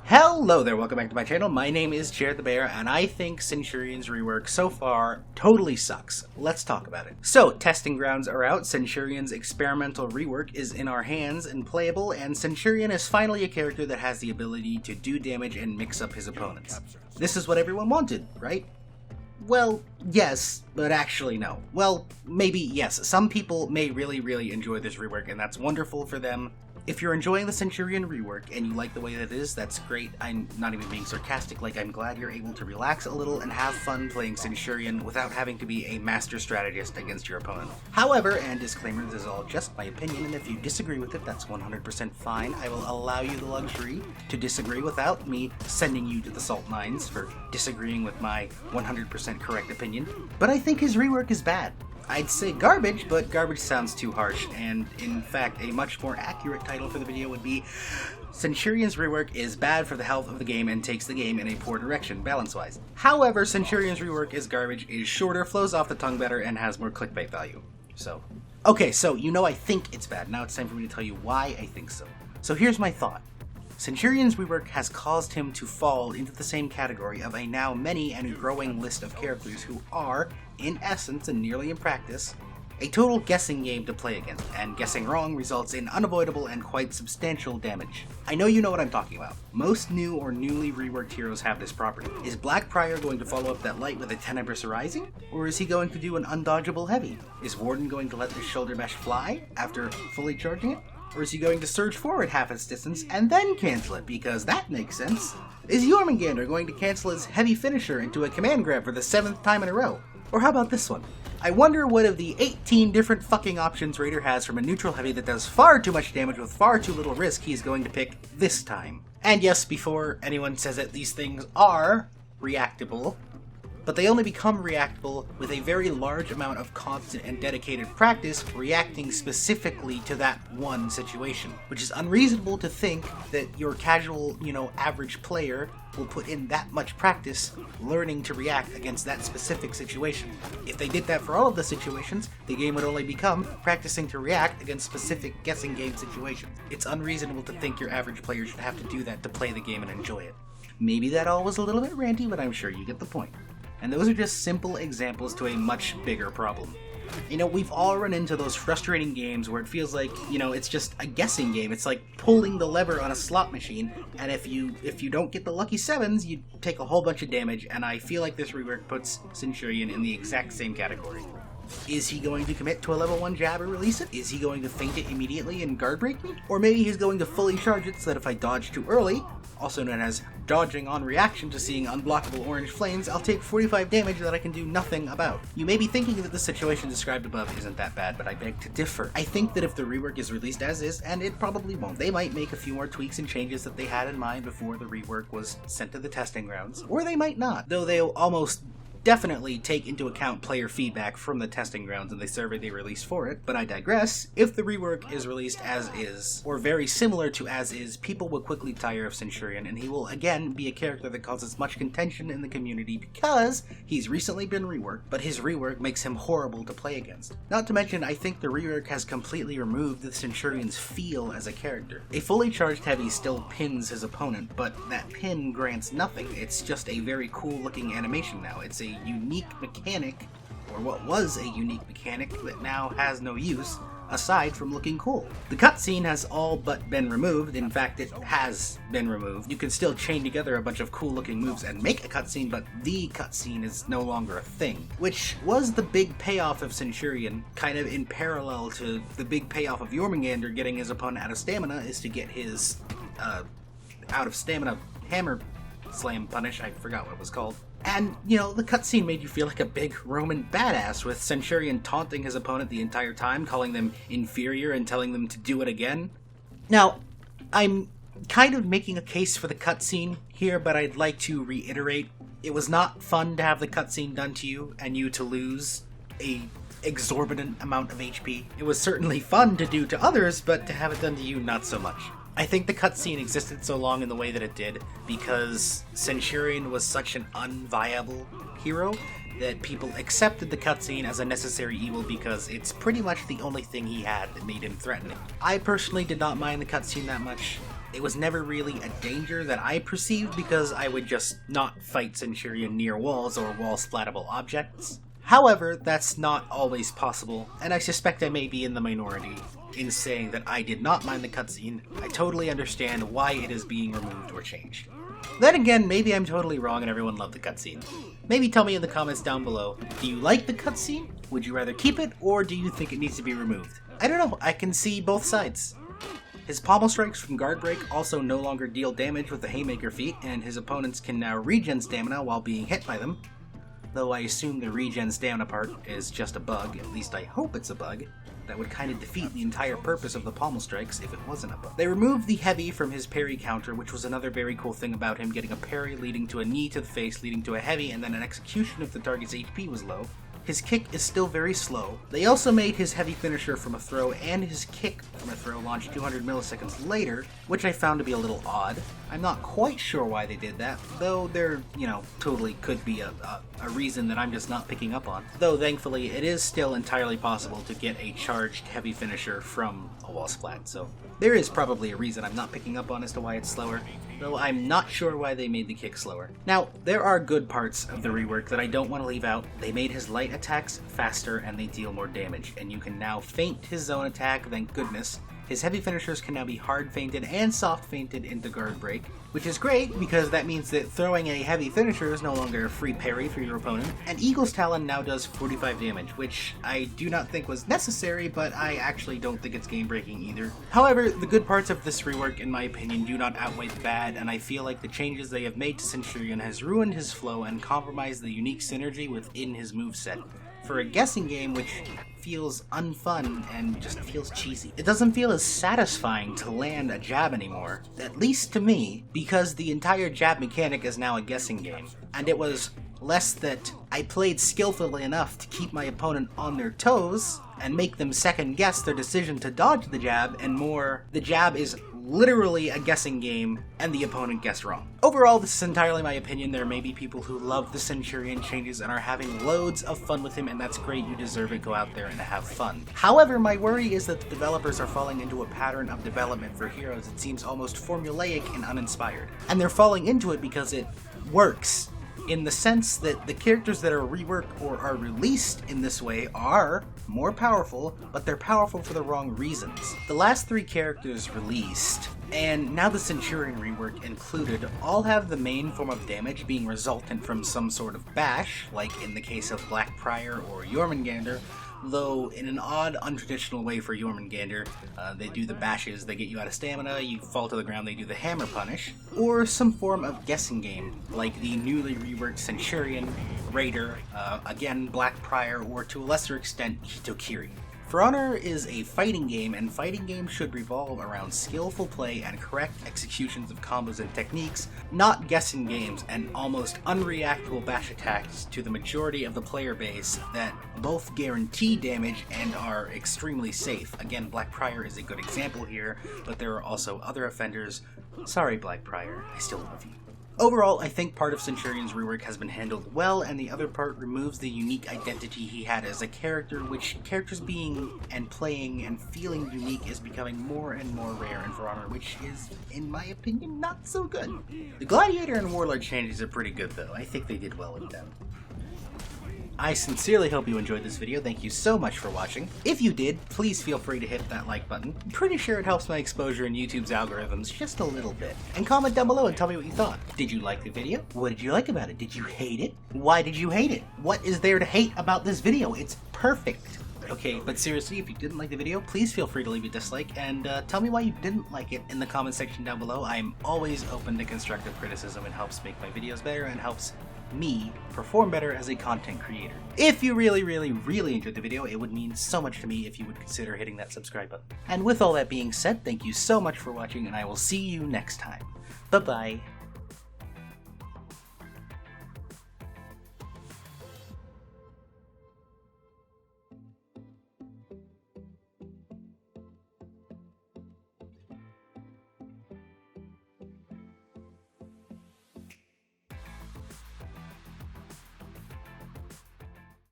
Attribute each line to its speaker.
Speaker 1: Hello there, welcome back to my channel. My name is JaerTheBear, and I think Centurion's rework so far totally sucks. Let's talk about it. So, testing grounds are out, Centurion's experimental rework is in our hands and playable, and Centurion is finally a character that has the ability to do damage and mix up his opponents. This is what everyone wanted, right? Well, yes, but actually no. Well, maybe yes. Some people may really enjoy this rework, and that's wonderful for them. If you're enjoying the Centurion rework and you like the way that it is, that's great. I'm not even being sarcastic, like I'm glad you're able to relax a little and have fun playing Centurion without having to be a master strategist against your opponent. However, and disclaimer, this is all just my opinion, and if you disagree with it, that's 100% fine. I will allow you the luxury to disagree without me sending you to the salt mines for disagreeing with my 100% correct opinion. But I think his rework is bad. I'd say garbage, but garbage sounds too harsh, and in fact, a much more accurate title for the video would be Centurion's rework is bad for the health of the game and takes the game in a poor direction, balance-wise. However, Centurion's rework is garbage, is shorter, flows off the tongue better, and has more clickbait value. Okay, so you know I think it's bad. Now it's time for me to tell you why I think so. So here's my thought. Centurion's rework has caused him to fall into the same category of a now many and growing list of characters who are, in essence and nearly in practice, a total guessing game to play against, and guessing wrong results in unavoidable and quite substantial damage. I know you know what I'm talking about. Most new or newly reworked heroes have this property. Is Black Prior going to follow up that light with a Tenebrous Rising? Or is he going to do an undodgeable heavy? Is Warden going to let the shoulder mesh fly after fully charging it? Or is he going to surge forward half its distance and then cancel it, because that makes sense? Is Jormungandr going to cancel his heavy finisher into a command grab for the 7th time in a row? Or how about this one? I wonder what of the 18 different fucking options Raider has from a neutral heavy that does far too much damage with far too little risk he's going to pick this time. And yes, before anyone says it, these things are reactable, but they only become reactable with a very large amount of constant and dedicated practice reacting specifically to that one situation, which is unreasonable to think that your casual, average player will put in that much practice learning to react against that specific situation. If they did that for all of the situations, the game would only become practicing to react against specific guessing game situations. It's unreasonable to think your average player should have to do that to play the game and enjoy it. Maybe that all was a little bit ranty, but I'm sure you get the point. And those are just simple examples to a much bigger problem. We've all run into those frustrating games where it feels like, it's just a guessing game. It's like pulling the lever on a slot machine, and if you don't get the lucky 7s, you take a whole bunch of damage, and I feel like this rework puts Centurion in the exact same category. Is he going to commit to a level 1 jab or release it? Is he going to feint it immediately and guard break me? Or maybe he's going to fully charge it so that if I dodge too early, also known as dodging on reaction to seeing unblockable orange flames, I'll take 45 damage that I can do nothing about. You may be thinking that the situation described above isn't that bad, but I beg to differ. I think that if the rework is released as is, and it probably won't, they might make a few more tweaks and changes that they had in mind before the rework was sent to the testing grounds, or they might not, though they'll almost definitely take into account player feedback from the testing grounds and the survey they released for it, but I digress. If the rework is released as is, or very similar to as is, people will quickly tire of Centurion, and he will again be a character that causes much contention in the community because he's recently been reworked, but his rework makes him horrible to play against. Not to mention, I think the rework has completely removed the Centurion's feel as a character. A fully charged heavy still pins his opponent, but that pin grants nothing. It's just a very cool looking animation now. It's a unique mechanic, or what was a unique mechanic that now has no use aside from looking cool. The cutscene has all but been removed. In fact, it has been removed. You can still chain together a bunch of cool looking moves and make a cutscene, but the cutscene is no longer a thing, which was the big payoff of Centurion, kind of in parallel to the big payoff of Jormungandr getting his opponent out of stamina, is to get his out of stamina hammer slam punish. I forgot what it was called. And, the cutscene made you feel like a big Roman badass, with Centurion taunting his opponent the entire time, calling them inferior and telling them to do it again. Now, I'm kind of making a case for the cutscene here, but I'd like to reiterate, it was not fun to have the cutscene done to you, and you to lose a exorbitant amount of HP. It was certainly fun to do to others, but to have it done to you, not so much. I think the cutscene existed so long in the way that it did because Centurion was such an unviable hero that people accepted the cutscene as a necessary evil because it's pretty much the only thing he had that made him threatening. I personally did not mind the cutscene that much. it was never really a danger that I perceived because I would just not fight Centurion near walls or wall-splatable objects. However, that's not always possible, and I suspect I may be in the minority in saying that I did not mind the cutscene. I totally understand why it is being removed or changed. Then again, maybe I'm totally wrong and everyone loved the cutscene. Maybe tell me in the comments down below, do you like the cutscene? Would you rather keep it, or do you think it needs to be removed? I don't know, I can see both sides. His pommel strikes from guard break also no longer deal damage with the Haymaker feat, and his opponents can now regen stamina while being hit by them. Though I assume the regen stamina part is just a bug, at least I hope it's a bug. That would kind of defeat the entire purpose of the pommel strikes if it wasn't a bug. They removed the heavy from his parry counter, which was another very cool thing about him, getting a parry leading to a knee to the face, leading to a heavy, and then an execution if the target's HP was low. His kick is still very slow. They also made his heavy finisher from a throw and his kick from a throw launch 200 milliseconds later, which I found to be a little odd. I'm not quite sure why they did that, though there, totally could be a reason that I'm just not picking up on. Though thankfully, it is still entirely possible to get a charged heavy finisher from a wall splat, so there is probably a reason I'm not picking up on as to why it's slower, though I'm not sure why they made the kick slower. Now, there are good parts of the rework that I don't want to leave out. They made his light attacks faster and they deal more damage, and you can now feint his zone attack, thank goodness. His heavy finishers can now be hard feinted and soft feinted into guard break, which is great because that means that throwing a heavy finisher is no longer a free parry for your opponent. And Eagle's Talon now does 45 damage, which I do not think was necessary, but I actually don't think it's game breaking either. However, the good parts of this rework, in my opinion, do not outweigh the bad, and I feel like the changes they have made to Centurion has ruined his flow and compromised the unique synergy within his moveset. For a guessing game which feels unfun and just feels cheesy. It doesn't feel as satisfying to land a jab anymore, at least to me, because the entire jab mechanic is now a guessing game. And it was less that I played skillfully enough to keep my opponent on their toes and make them second guess their decision to dodge the jab, and more, the jab is literally a guessing game and the opponent guessed wrong. Overall, this is entirely my opinion. There may be people who love the Centurion changes and are having loads of fun with him, and that's great, you deserve it, go out there and have fun. However, my worry is that the developers are falling into a pattern of development for heroes that seems almost formulaic and uninspired. And they're falling into it because it works, in the sense that the characters that are reworked or are released in this way are more powerful, but they're powerful for the wrong reasons. The last 3 characters released, and now the Centurion rework included, all have the main form of damage being resultant from some sort of bash, like in the case of Black Prior or Jormungandr, though in an odd, untraditional way for Jormungandr. They do the bashes, they get you out of stamina, you fall to the ground, they do the hammer punish, or some form of guessing game, like the newly reworked Centurion, Raider, again Black Prior, or to a lesser extent, Hitokiri. For Honor is a fighting game, and fighting games should revolve around skillful play and correct executions of combos and techniques, not guessing games and almost unreactable bash attacks to the majority of the player base that both guarantee damage and are extremely safe. Again, Black Prior is a good example here, but there are also other offenders. Sorry, Black Prior, I still love you. Overall, I think part of Centurion's rework has been handled well, and the other part removes the unique identity he had as a character, which characters being and playing and feeling unique is becoming more and more rare in For Honor, which is, in my opinion, not so good. The Gladiator and Warlord changes are pretty good though, I think they did well with them. I sincerely hope you enjoyed this video. Thank you so much for watching. If you did, please feel free to hit that like button. I'm pretty sure it helps my exposure in YouTube's algorithms just a little bit. And comment down below and tell me what you thought. Did you like the video? What did you like about it? Did you hate it? Why did you hate it? What is there to hate about this video? It's perfect. Okay, but seriously, if you didn't like the video, please feel free to leave a dislike and tell me why you didn't like it in the comment section down below. I'm always open to constructive criticism. It helps make my videos better and helps me perform better as a content creator. If you really enjoyed the video, it would mean so much to me if you would consider hitting that subscribe button. And with all that being said, thank you so much for watching, and I will see you next time. Bye-bye.